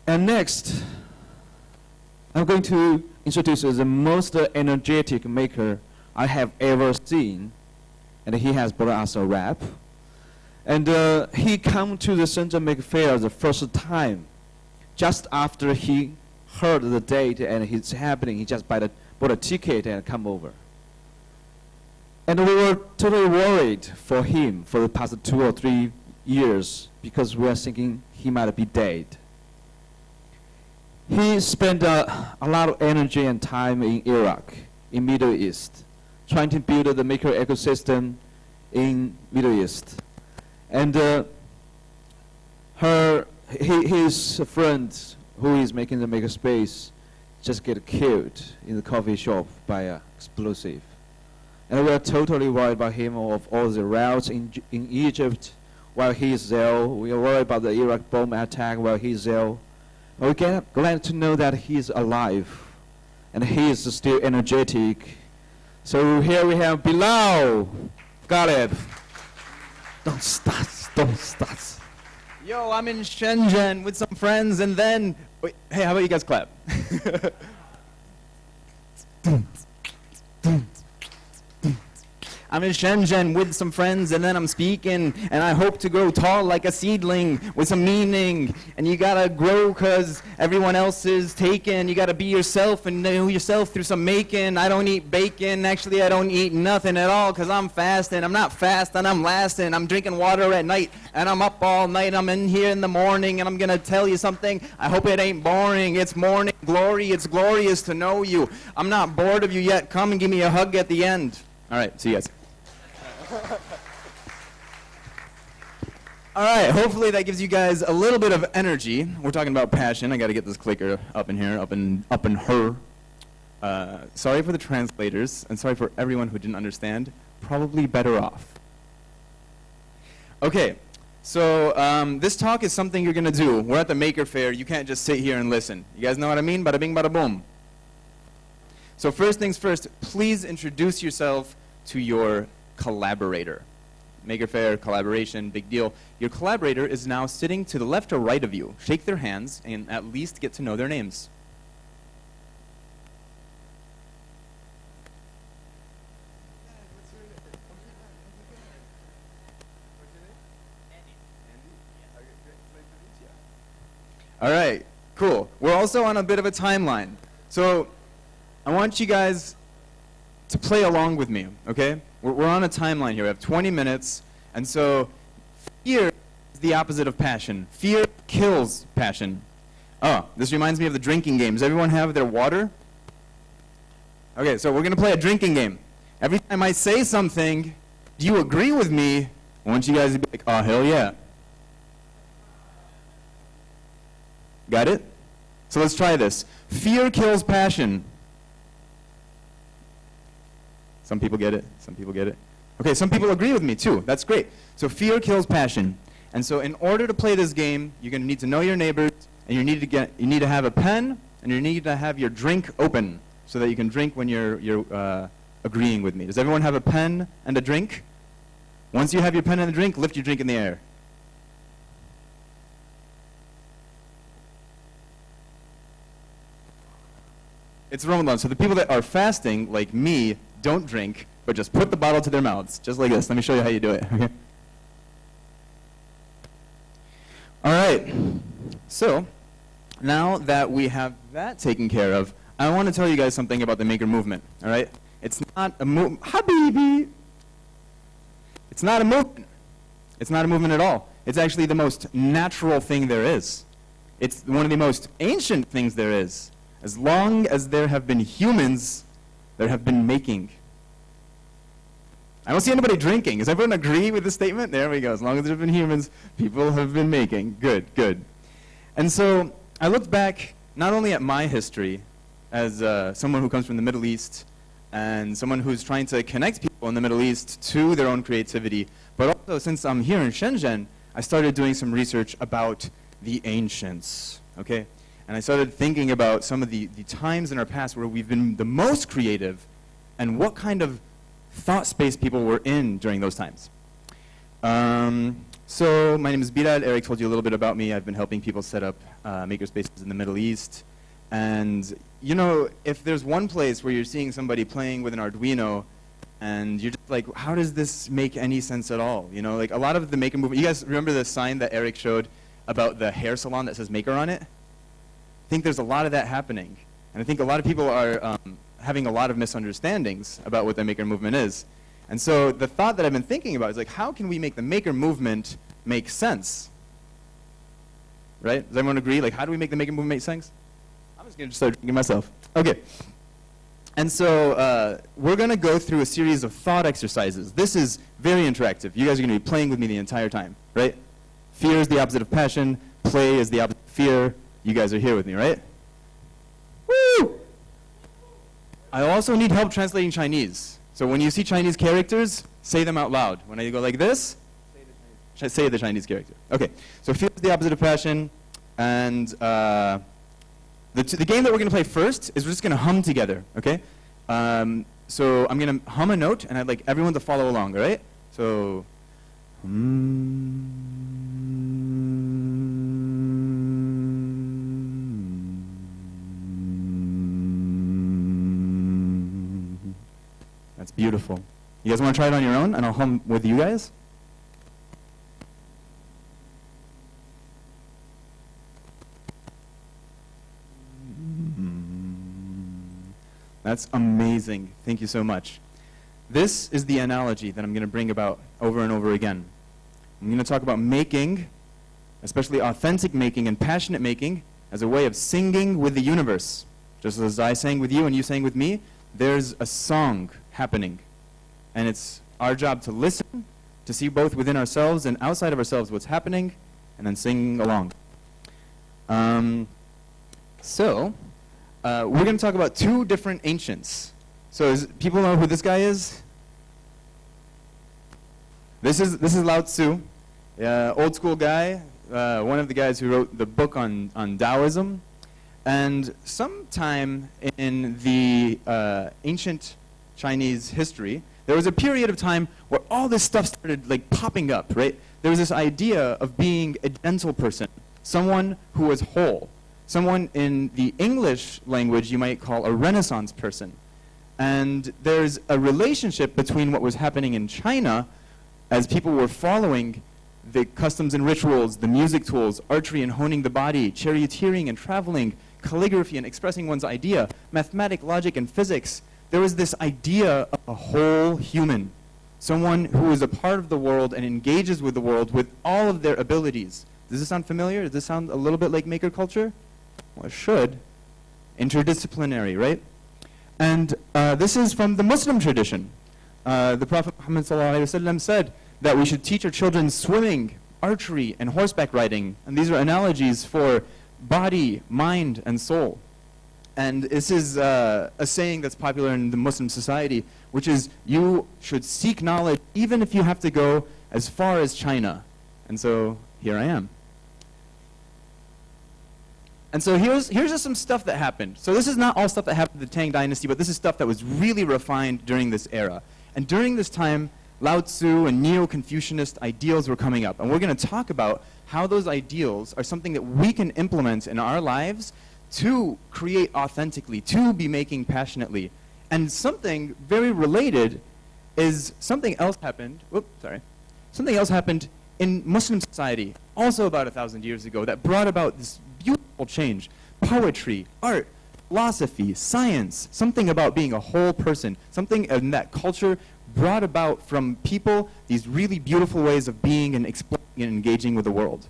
And next, I'm going to introduce the most energetic maker I have ever seen. And he has brought us a rap. And he came to the Shenzhen Maker Faire the first time, just after he heard the date and it's happening. He just bought a ticket and come over. And we were totally worried for him for the past 2 or 3 years because we were thinking he might be dead. He spent a lot of energy and time in Iraq, in Middle East, trying to build the maker ecosystem in Middle East. And his friend who is making the maker space just get killed in the coffee shop by an explosive. And we are totally worried about him of all the riots in Egypt while he is there. We are worried about the Iraq bomb attack while he is there. We're glad to know that he is alive and he is still energetic. So here we have Bilal, Ghalib. Don't start. Yo, I'm in Shenzhen with some friends and then, wait, hey, how about you guys clap? I'm in Shenzhen with some friends and then I'm speaking and I hope to grow tall like a seedling with some meaning. And you gotta grow cause everyone else is taken. You gotta be yourself and know yourself through some making. I don't eat bacon, actually I don't eat nothing at all cause I'm fasting. I'm not fasting, I'm lasting. I'm drinking water at night and I'm up all night. I'm in here in the morning and I'm gonna tell you something. I hope it ain't boring. It's morning glory, it's glorious to know you. I'm not bored of you yet. Come and give me a hug at the end. All right, see you guys. All right, hopefully that gives you guys a little bit of energy. We're talking about passion. I got to get this clicker up in here, up in her. Sorry for the translators, and sorry for everyone who didn't understand. Probably better off. Okay, so this talk is something you're going to do. We're at the Maker Faire. You can't just sit here and listen. You guys know what I mean? Bada bing, bada boom. So first things first, please introduce yourself to your collaborator. Maker Faire, collaboration, big deal. Your collaborator is now sitting to the left or right of you. Shake their hands and at least get to know their names. All right, cool. We're also on a bit of a timeline. So I want you guys to play along with me, okay? We're on a timeline here. We have 20 minutes, and so fear is the opposite of passion. Fear kills passion. Oh, this reminds me of the drinking game. Does everyone have their water? Okay, so we're going to play a drinking game. Every time I say something, do you agree with me? I want you guys to be like, oh, hell yeah. Got it? So let's try this. Fear kills passion. Some people get it, some people get it. Okay, some people agree with me too, that's great. So fear kills passion. And so in order to play this game, you're gonna need to know your neighbors, and you need to have a pen, and you need to have your drink open, so that you can drink when you're agreeing with me. Does everyone have a pen and a drink? Once you have your pen and a drink, lift your drink in the air. It's Ramadan, so the people that are fasting, like me, don't drink, but just put the bottle to their mouths, just like this. Let me show you how you do it. Okay. All right. So now that we have that taken care of, I want to tell you guys something about the maker movement. All right. It's not a movement, Habibi. It's not a movement. It's not a movement at all. It's actually the most natural thing there is. It's one of the most ancient things there is. As long as there have been humans, there have been making. I don't see anybody drinking. Does everyone agree with the statement? There we go. As long as there have been humans, people have been making. Good, good. And so I looked back not only at my history as someone who comes from the Middle East and someone who's trying to connect people in the Middle East to their own creativity, but also since I'm here in Shenzhen, I started doing some research about the ancients, okay? And I started thinking about some of the times in our past where we've been the most creative and what kind of thought space people were in during those times. So my name is Bilal. Eric told you a little bit about me. I've been helping people set up makerspaces in the Middle East. And you know, if there's one place where you're seeing somebody playing with an Arduino and you're just like, how does this make any sense at all? You know, like a lot of the maker movement. You guys remember the sign that Eric showed about the hair salon that says maker on it? I think there's a lot of that happening. And I think a lot of people are having a lot of misunderstandings about what the maker movement is. And so the thought that I've been thinking about is like, how can we make the maker movement make sense? Right? Does everyone agree? Like, how do we make the maker movement make sense? I'm just going to start drinking myself. Okay. And so we're going to go through a series of thought exercises. This is very interactive. You guys are going to be playing with me the entire time, right? Fear is the opposite of passion. Play is the opposite of fear. You guys are here with me, right? Woo! I also need help translating Chinese. So when you see Chinese characters, say them out loud. When I go like this, say the Chinese character. Okay, so fear is the opposite of passion. And the game that we're going to play first is we're just going to hum together, okay? So I'm going to hum a note, and I'd like everyone to follow along, all right? So, That's beautiful. You guys want to try it on your own, and I'll hum with you guys? That's amazing. Thank you so much. This is the analogy that I'm going to bring about over and over again. I'm going to talk about making, especially authentic making and passionate making, as a way of singing with the universe. Just as I sang with you and you sang with me, there's a song happening. And it's our job to listen, to see both within ourselves and outside of ourselves what's happening, and then sing along. We're going to talk about two different ancients. So people know who this guy is? This is Lao Tzu, old school guy, one of the guys who wrote the book on Taoism. And sometime in the ancient Chinese history, there was a period of time where all this stuff started like popping up, right? There was this idea of being a gentle person, someone who was whole, someone in the English language you might call a Renaissance person. And there's a relationship between what was happening in China as people were following the customs and rituals, the music tools, archery and honing the body, charioteering and traveling, calligraphy and expressing one's idea, mathematics, logic, and physics. There was this idea of a whole human, someone who is a part of the world and engages with the world with all of their abilities. Does this sound familiar? Does this sound a little bit like maker culture? Well, it should. Interdisciplinary, right? And this is from the Muslim tradition. The Prophet Muhammad ﷺ said that we should teach our children swimming, archery, and horseback riding. And these are analogies for body, mind, and soul. And this is a saying that's popular in the Muslim society, which is you should seek knowledge even if you have to go as far as China. And so here I am. And so here's just some stuff that happened. So this is not all stuff that happened in the Tang Dynasty, but this is stuff that was really refined during this era. And during this time, Lao Tzu and Neo-Confucianist ideals were coming up. And we're going to talk about how those ideals are something that we can implement in our lives to create authentically, to be making passionately. And something very related is something else happened. Something else happened in Muslim society, also about 1,000 years ago, that brought about this beautiful change. Poetry, art, philosophy, science, something about being a whole person, something in that culture brought about from people these really beautiful ways of being and exploring and engaging with the world.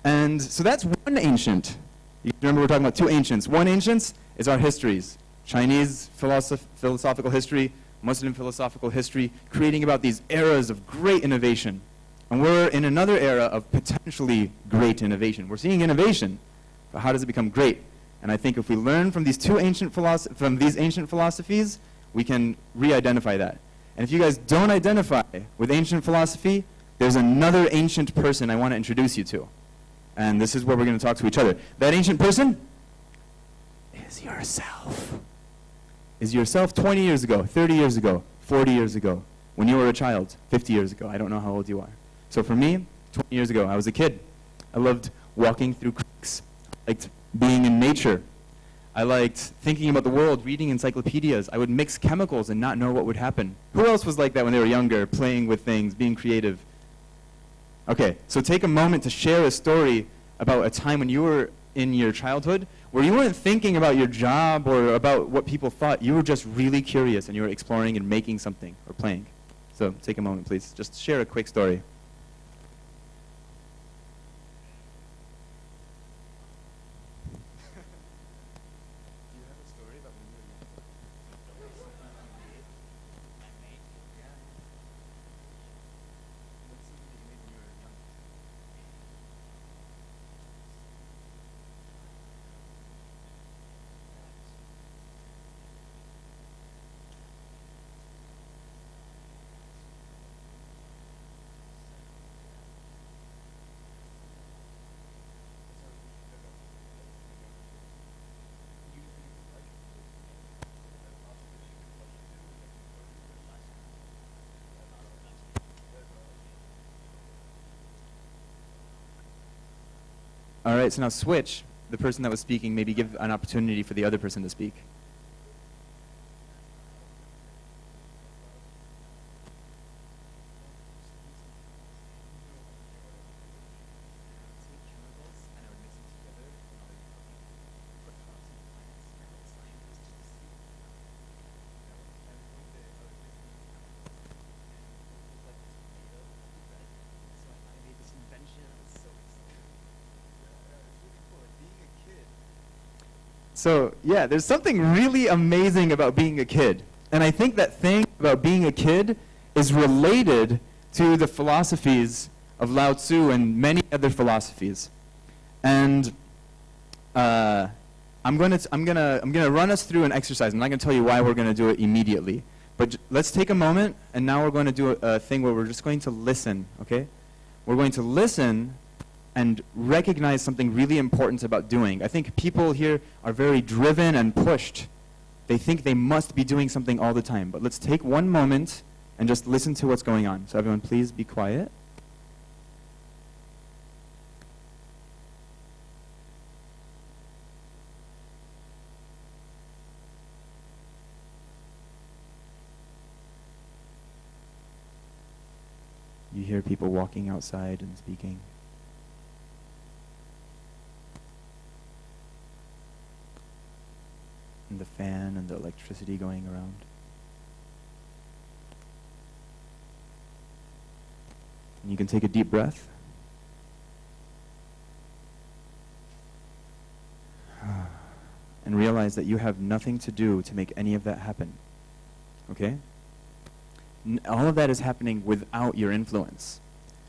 And so that's one ancient. You remember we're talking about two ancients. One ancient is our histories. Chinese philosophical history, Muslim philosophical history, creating about these eras of great innovation. And we're in another era of potentially great innovation. We're seeing innovation, but how does it become great? And I think if we learn from these ancient philosophies, we can re-identify that. And if you guys don't identify with ancient philosophy, there's another ancient person I want to introduce you to. And this is where we're going to talk to each other. That ancient person is yourself. Is yourself 20 years ago, 30 years ago, 40 years ago. when you were a child, 50 years ago. I don't know how old you are. So for me, 20 years ago, I was a kid. I loved walking through creeks. I liked being in nature. I liked thinking about the world, reading encyclopedias. I would mix chemicals and not know what would happen. Who else was like that when they were younger, playing with things, being creative? Okay, so take a moment to share a story about a time when you were in your childhood where you weren't thinking about your job or about what people thought. You were just really curious and you were exploring and making something or playing. So take a moment, please. Just share a quick story. All right, so now switch. The person that was speaking, maybe give an opportunity for the other person to speak. So yeah, there's something really amazing about being a kid. And I think that thing about being a kid is related to the philosophies of Lao Tzu and many other philosophies. And I'm gonna run us through an exercise. I'm not gonna tell you why we're gonna do it immediately. But let's take a moment, and now we're going to do a thing where we're just going to listen, okay? We're going to listen and recognize something really important about doing. I think people here are very driven and pushed. They think they must be doing something all the time. But let's take one moment and just listen to what's going on. So everyone, please be quiet. You hear people walking outside and speaking. And the fan and the electricity going around. And you can take a deep breath. And realize that you have nothing to do to make any of that happen. Okay? All of that is happening without your influence.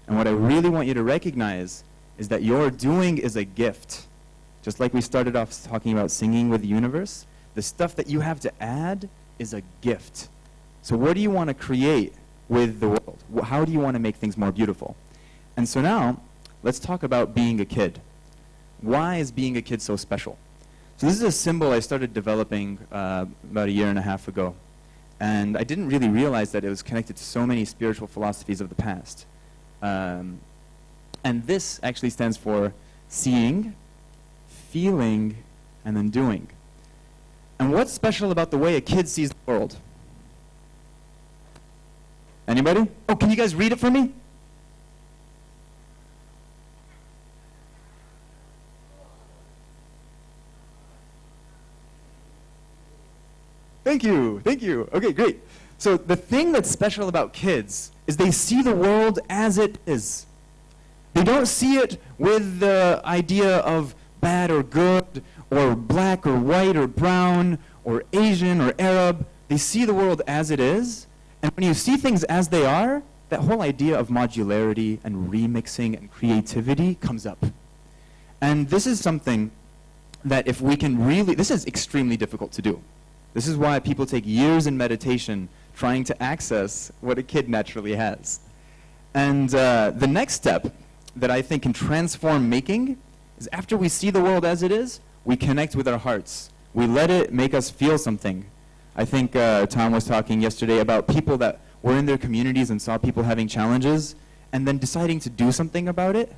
And what I really want you to recognize is that your doing is a gift. Just like we started off talking about singing with the universe, the stuff that you have to add is a gift. So what do you want to create with the world? How do you want to make things more beautiful? And so now, let's talk about being a kid. Why is being a kid so special? So this is a symbol I started developing about 1.5 years ago. And I didn't really realize that it was connected to so many spiritual philosophies of the past. And this actually stands for seeing, feeling, and then doing. And what's special about the way a kid sees the world? Anybody? Oh, can you guys read it for me? Thank you, thank you. Okay, great. So the thing that's special about kids is they see the world as it is. They don't see it with the idea of bad or good, or black or white or brown, or Asian or Arab. They see the world as it is, and when you see things as they are, that whole idea of modularity and remixing and creativity comes up. And this is something that if we can really, this is extremely difficult to do. This is why people take years in meditation trying to access what a kid naturally has. And the next step that I think can transform making is after we see the world as it is, we connect with our hearts. We let it make us feel something. I think Tom was talking yesterday about people that were in their communities and saw people having challenges and then deciding to do something about it,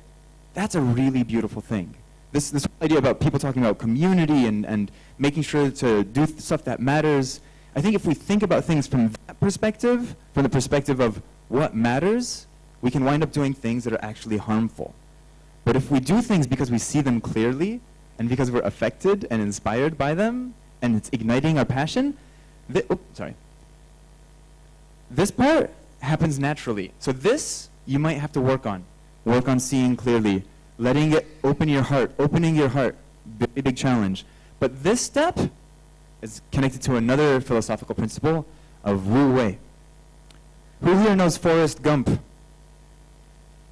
that's a really beautiful thing. This idea about people talking about community and making sure to do stuff that matters, I think if we think about things from that perspective, from the perspective of what matters, we can wind up doing things that are actually harmful. But if we do things because we see them clearly and because we're affected and inspired by them and it's igniting our passion, this part happens naturally. So this you might have to work on. Work on seeing clearly, letting it opening your heart, very big challenge. But this step is connected to another philosophical principle of Wu Wei. Who here knows Forrest Gump?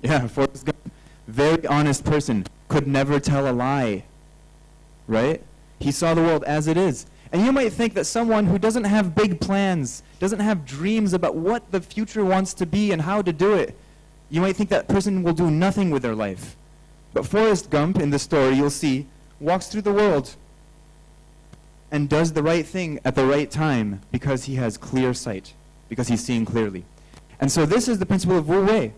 Yeah, Forrest Gump. Very honest person, could never tell a lie, right? He saw the world as it is. And you might think that someone who doesn't have big plans, doesn't have dreams about what the future wants to be and how to do it, you might think that person will do nothing with their life. But Forrest Gump, in the story, you'll see, walks through the world and does the right thing at the right time because he has clear sight, because he's seeing clearly. And so this is the principle of Wu Wei.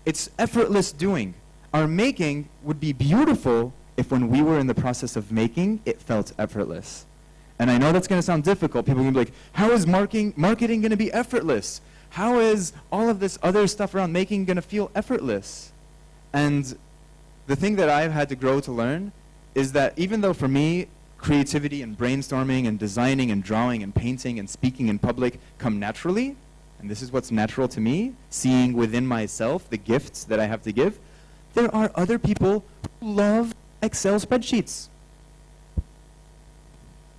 It's effortless doing. Our making would be beautiful if when we were in the process of making, it felt effortless. And I know that's going to sound difficult. People are going to be like, how is marketing going to be effortless? How is all of this other stuff around making going to feel effortless? And the thing that I've had to grow to learn is that even though for me, creativity and brainstorming and designing and drawing and painting and speaking in public come naturally, and this is what's natural to me, seeing within myself the gifts that I have to give, there are other people who love Excel spreadsheets.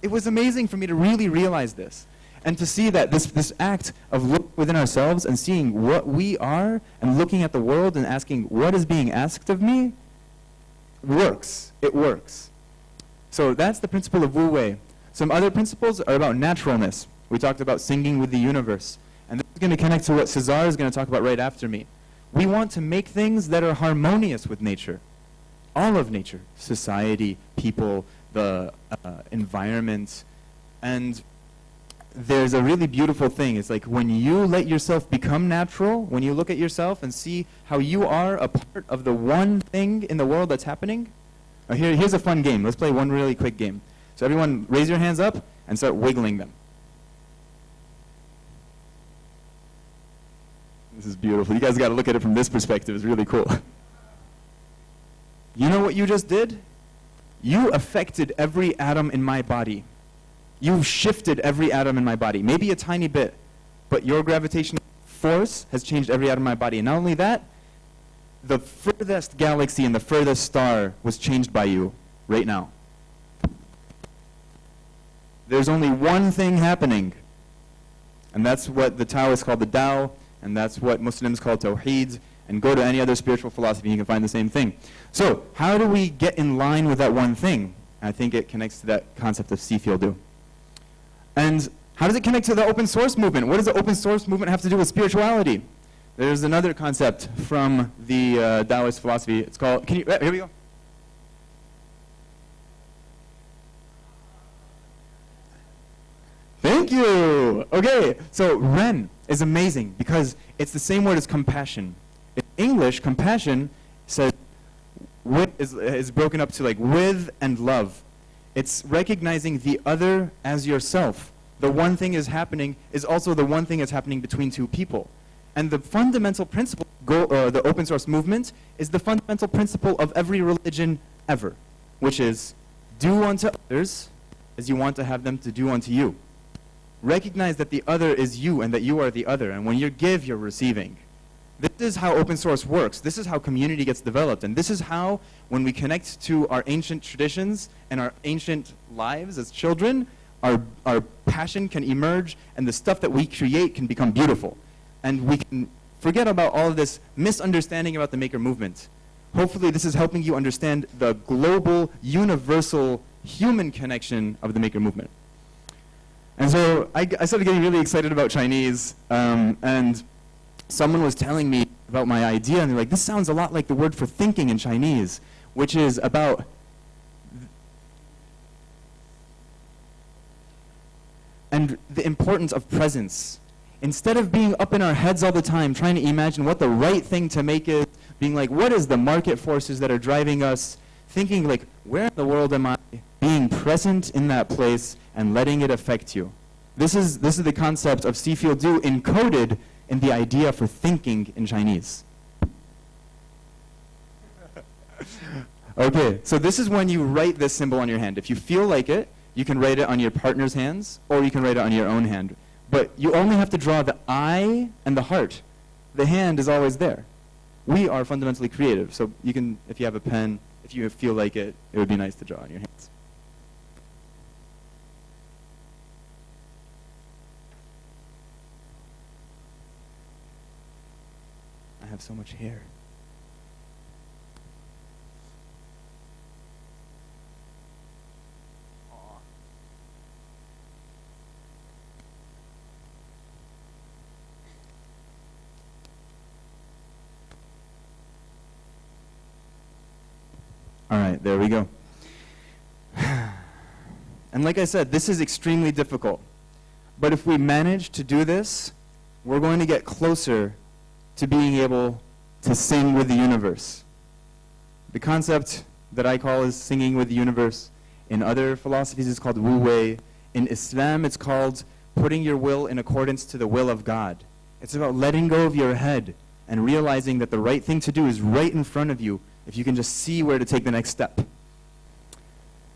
It was amazing for me to really realize this and to see that this act of looking within ourselves and seeing what we are and looking at the world and asking what is being asked of me works. It works. So that's the principle of Wu Wei. Some other principles are about naturalness. We talked about singing with the universe. And this is going to connect to what Cesar is going to talk about right after me. We want to make things that are harmonious with nature. All of nature. Society, people, the environment. And there's a really beautiful thing. It's like when you let yourself become natural, when you look at yourself and see how you are a part of the one thing in the world that's happening. Here's a fun game. Let's play one really quick game. So everyone raise your hands up and start wiggling them. This is beautiful. You guys got to look at it from this perspective. It's really cool. You know what you just did? You affected every atom in my body. You've shifted every atom in my body. Maybe a tiny bit, but your gravitational force has changed every atom in my body. And not only that, the furthest galaxy and the furthest star was changed by you right now. There's only one thing happening, and that's what the Taoists call the Tao, and that's what Muslims call Tawheed, and go to any other spiritual philosophy, you can find the same thing. So, how do we get in line with that one thing? I think it connects to that concept of see, feel, do. And how does it connect to the open source movement? What does the open source movement have to do with spirituality? There's another concept from the Taoist philosophy. It's called, here we go. Thank you. Okay, so Ren is amazing because it's the same word as compassion. In English, compassion says is broken up to like with and love. It's recognizing the other as yourself. The one thing is happening is also the one thing that's happening between two people. And the fundamental principle, the open source movement, is the fundamental principle of every religion ever, which is do unto others as you want to have them to do unto you. Recognize that the other is you and that you are the other. And when you give, you're receiving. This is how open source works. This is how community gets developed. And this is how, when we connect to our ancient traditions and our ancient lives as children, our passion can emerge and the stuff that we create can become beautiful. And we can forget about all of this misunderstanding about the maker movement. Hopefully this is helping you understand the global, universal, human connection of the maker movement. And so I started getting really excited about Chinese, and someone was telling me about my idea, and they're like, this sounds a lot like the word for thinking in Chinese, which is about and the importance of presence. instead of being up in our heads all the time, trying to imagine what the right thing to make is, being like, what is the market forces that are driving us, thinking like, where in the world am I, being present in that place and letting it affect you. This is the concept of see, feel, do encoded in the idea for thinking in Chinese. Okay, so this is when you write this symbol on your hand. If you feel like it, you can write it on your partner's hands, or you can write it on your own hand. But you only have to draw the eye and the heart. The hand is always there. We are fundamentally creative, so you can, if you have a pen, if you feel like it, it would be nice to draw on your hands. I have so much hair. All right, there we go. And like I said, this is extremely difficult. But if we manage to do this, we're going to get closer to being able to sing with the universe. The concept that I call is singing with the universe. In other philosophies, it's called Wu Wei. In Islam, it's called putting your will in accordance to the will of God. It's about letting go of your head and realizing that the right thing to do is right in front of you, if you can just see where to take the next step.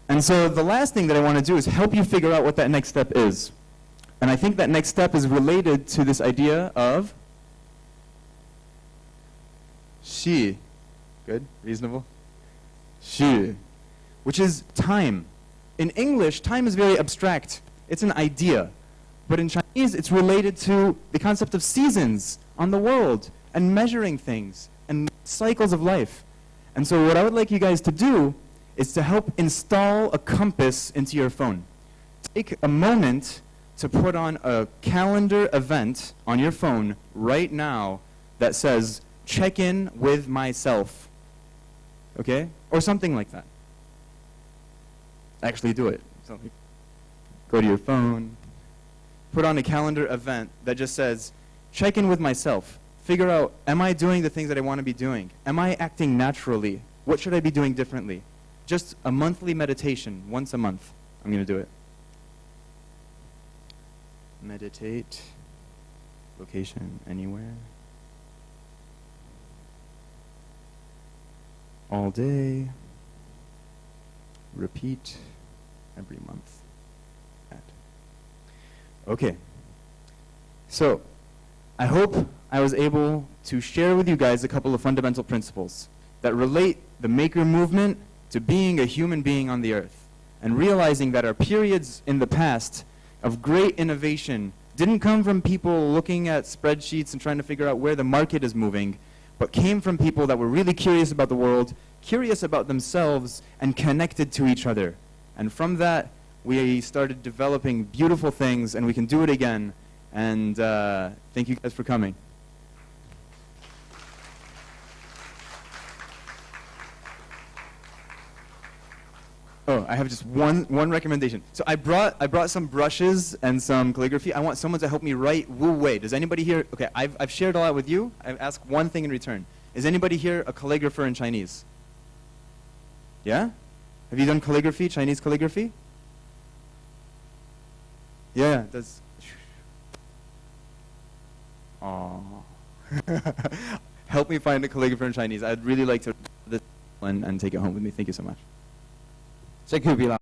And so the last thing that I want to do is help you figure out what that next step is. And I think that next step is related to this idea of shi. Good? Reasonable? Shi. Which is time. In English, time is very abstract. It's an idea. But in Chinese, it's related to the concept of seasons on the world and measuring things and cycles of life. And so what I would like you guys to do is to help install a compass into your phone. Take a moment to put on a calendar event on your phone right now that says, check in with myself. Okay? Or something like that. Actually do it. So go to your phone, put on a calendar event that just says, check in with myself. Figure out, am I doing the things that I want to be doing? Am I acting naturally? What should I be doing differently? Just a monthly meditation, once a month. I'm going to do it. Meditate. Location, anywhere. All day. Repeat every month. Okay. So, I hope I was able to share with you guys a couple of fundamental principles that relate the maker movement to being a human being on the earth, and realizing that our periods in the past of great innovation didn't come from people looking at spreadsheets and trying to figure out where the market is moving, but came from people that were really curious about the world, curious about themselves, and connected to each other. And from that, we started developing beautiful things, and we can do it again. And thank you guys for coming. Oh, I have just one recommendation. So I brought some brushes and some calligraphy. I want someone to help me write Wu Wei. Does anybody here? Okay, I've shared a lot with you. I've asked one thing in return. Is anybody here a calligrapher in Chinese? Yeah? Have you done calligraphy, Chinese calligraphy? Yeah, does. Aww. Help me find a calligrapher in Chinese. I'd really like to this one and take it home with me. Thank you so much. Thank you, Bilal.